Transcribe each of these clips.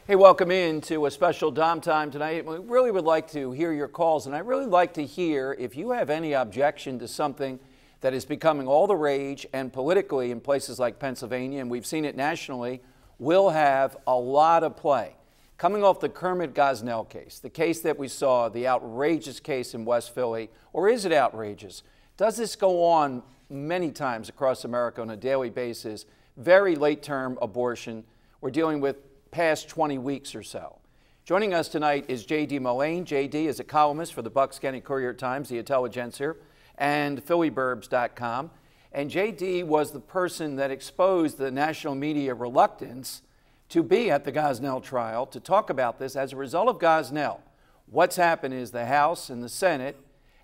Hey, welcome in to a special Dom Time tonight. We really would like to hear your calls, and I'd really like to hear if you have any objection to something that is becoming all the rage and politically in places like Pennsylvania, and we've seen it nationally, will have a lot of play. Coming off the Kermit Gosnell case, the case that we saw, the outrageous case in West Philly, or is it outrageous? Does this go on many times across America on a daily basis? Very late-term abortion. We're dealing with past 20 weeks or so. Joining us tonight is J.D. Mullane. J.D. is a columnist for the Bucks County Courier-Times, the Intelligencer, and PhillyBurbs.com. And J.D. was the person that exposed the national media reluctance to be at the Gosnell trial to talk about this. As a result of Gosnell, what's happened is the House and the Senate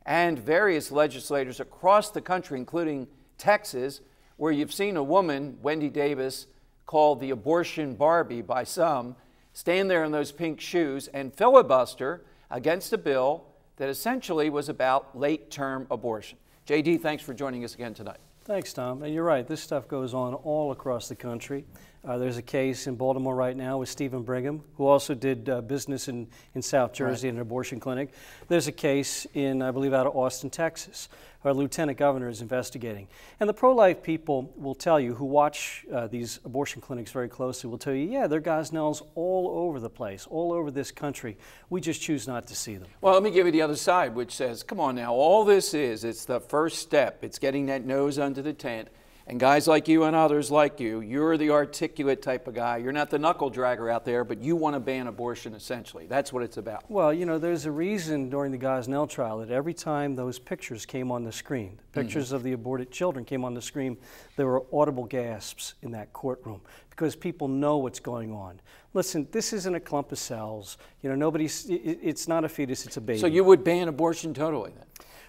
and various legislators across the country, including Texas, where you've seen a woman, Wendy Davis, called the abortion Barbie by some, stand there in those pink shoes and filibuster against a bill that essentially was about late-term abortion. J.D., thanks for joining us again tonight. Thanks, Tom. And you're right, this stuff goes on all across the country. There's a case in Baltimore right now with Stephen Brigham, who also did business in South Jersey, in an abortion clinic. There's a case in, I believe, out of Austin, Texas. Our lieutenant governor is investigating. And the pro-life people will tell you, who watch these abortion clinics very closely, will tell you, yeah, there are Gosnells all over the place, all over this country. We just choose not to see them. Well, let me give you the other side, which says, come on now, all this is, it's the first step. It's getting that nose under the tent. And guys like you and others like you, you're the articulate type of guy. You're not the knuckle dragger out there, but you want to ban abortion, essentially. That's what it's about. Well, you know, there's a reason during the Gosnell trial that every time those pictures came on the screen, pictures of the aborted children came on the screen, there were audible gasps in that courtroom because people know what's going on. Listen, this isn't a clump of cells. You know, it's not a fetus, it's a baby. So you would ban abortion totally then?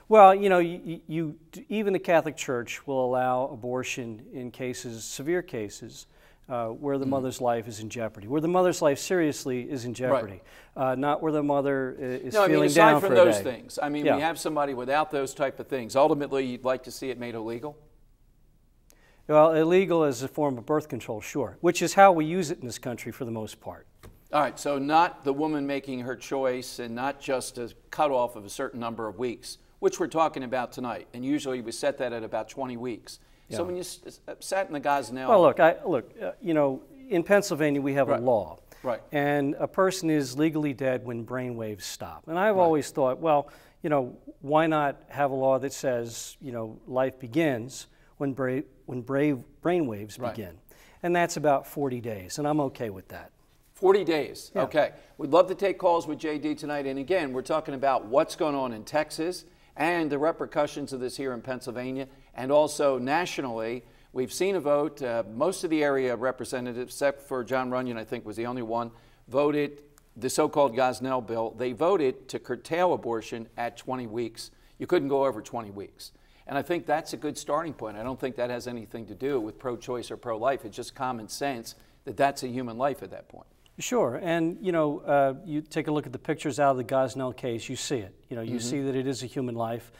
Well, you know, even the Catholic Church will allow abortion in cases, severe cases, where the mother's life is in jeopardy, where the mother's life seriously is in jeopardy, not where the mother is feeling down for a day. Aside from those things, I mean, we have somebody without those type of things. Ultimately, you'd like to see it made illegal? Well, illegal as a form of birth control, sure, which is how we use it in this country for the most part. All right, so not the woman making her choice and not just a cutoff of a certain number of weeks, which we're talking about tonight, and usually we set that at about 20 weeks. Yeah. So when you sat in the Gosnell... Well, look, you know, in Pennsylvania we have a law, and a person is legally dead when brain waves stop. And I've always thought, well, you know, why not have a law that says, you know, life begins when brain waves begin? And that's about 40 days, and I'm okay with that. 40 days, okay. We'd love to take calls with J.D. tonight, and again, we're talking about what's going on in Texas, and the repercussions of this here in Pennsylvania, and also nationally. We've seen a vote. Most of the area representatives, except for John Runyon, I think was the only one, voted the so-called Gosnell bill. They voted to curtail abortion at 20 weeks. You couldn't go over 20 weeks. And I think that's a good starting point. I don't think that has anything to do with pro-choice or pro-life. It's just common sense that that's a human life at that point. Sure, and you know, you take a look at the pictures out of the Gosnell case, you see it. You know, you see that it is a human life.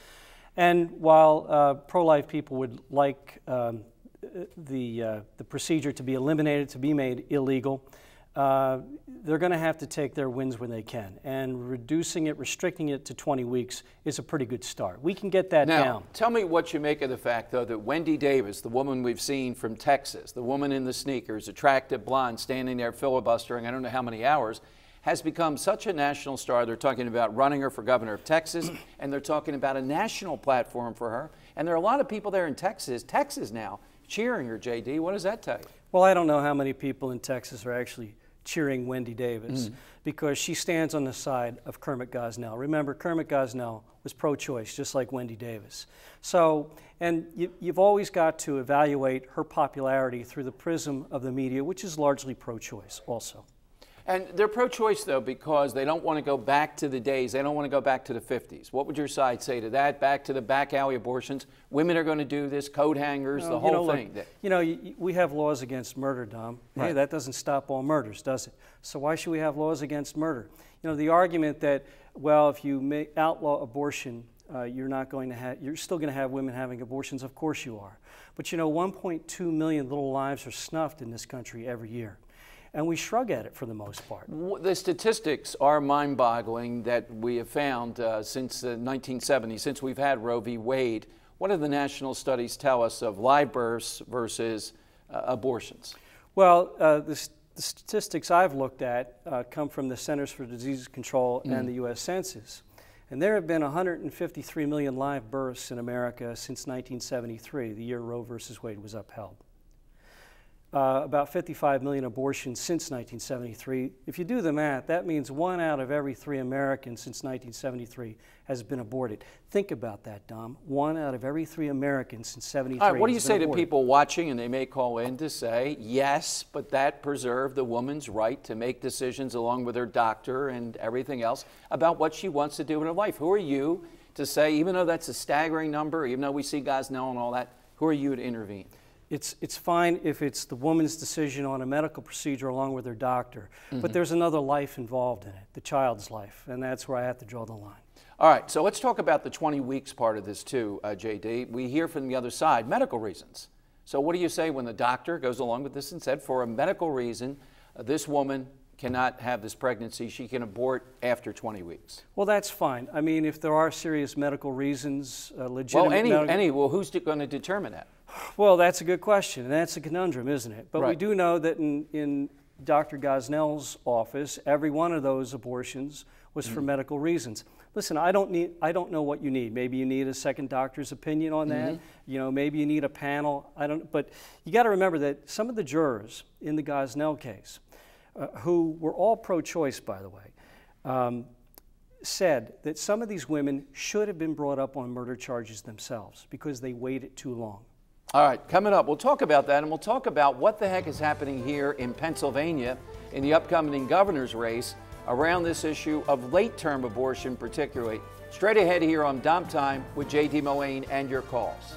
And while pro-life people would like the procedure to be eliminated, to be made illegal, they're going to have to take their wins when they can. And reducing it, restricting it to 20 weeks is a pretty good start. We can get that down. Tell me what you make of the fact, though, that Wendy Davis, the woman we've seen from Texas, the woman in the sneakers, attractive blonde, standing there filibustering I don't know how many hours, has become such a national star. They're talking about running her for governor of Texas, and they're talking about a national platform for her. And there are a lot of people there in Texas now, cheering her, J.D. What does that tell you? Well, I don't know how many people in Texas are actually cheering Wendy Davis because she stands on the side of Kermit Gosnell. Remember, Kermit Gosnell was pro-choice, just like Wendy Davis. So, and you've always got to evaluate her popularity through the prism of the media, which is largely pro-choice also. And they're pro-choice, though, because they don't want to go back to the days. They don't want to go back to the 50s. What would your side say to that? Back to the back alley abortions? Women are going to do this, coat hangers, the whole thing. Look, you know, we have laws against murder, Dom. Hey, that doesn't stop all murders, does it? So why should we have laws against murder? You know, the argument that, well, if you outlaw abortion, you're still going to have women having abortions. Of course you are. But you know, 1.2 million little lives are snuffed in this country every year. and we shrug at it for the most part. The statistics are mind-boggling that we have found since the 1970s, since we've had Roe v. Wade. What do the national studies tell us of live births versus abortions? Well, the statistics I've looked at come from the Centers for Disease Control and the U.S. Census. And there have been 153 million live births in America since 1973, the year Roe versus Wade was upheld. About 55 million abortions since 1973. If you do the math, that means 1 out of every 3 Americans since 1973 has been aborted. Think about that, Dom. 1 out of every 3 Americans since 1973. All right, what do you say to people watching, and they may call in to say, yes, but that preserved the woman's right to make decisions along with her doctor and everything else about what she wants to do in her life? Who are you to say, even though that's a staggering number, even though we see Giordano and all that, who are you to intervene? It's fine if it's the woman's decision on a medical procedure along with her doctor, but there's another life involved in it, the child's life, and that's where I have to draw the line. All right, so let's talk about the 20 weeks part of this too, JD. We hear from the other side, medical reasons. So what do you say when the doctor goes along with this and said, for a medical reason, this woman cannot have this pregnancy, she can abort after 20 weeks? Well, that's fine. I mean, if there are serious medical reasons, legitimate well, who's going to determine that? Well, that's a good question, and that's a conundrum, isn't it? But right. We do know that in Dr. Gosnell's office, every one of those abortions was for medical reasons. Listen, I don't know what you need. Maybe you need a second doctor's opinion on that. You know, maybe you need a panel. But you got to remember that some of the jurors in the Gosnell case, who were all pro-choice, by the way, said that some of these women should have been brought up on murder charges themselves because they waited too long. All right, coming up, we'll talk about that, and we'll talk about what the heck is happening here in Pennsylvania in the upcoming governor's race around this issue of late-term abortion particularly. Straight ahead here on Dom Time with J.D. Mullane and your calls.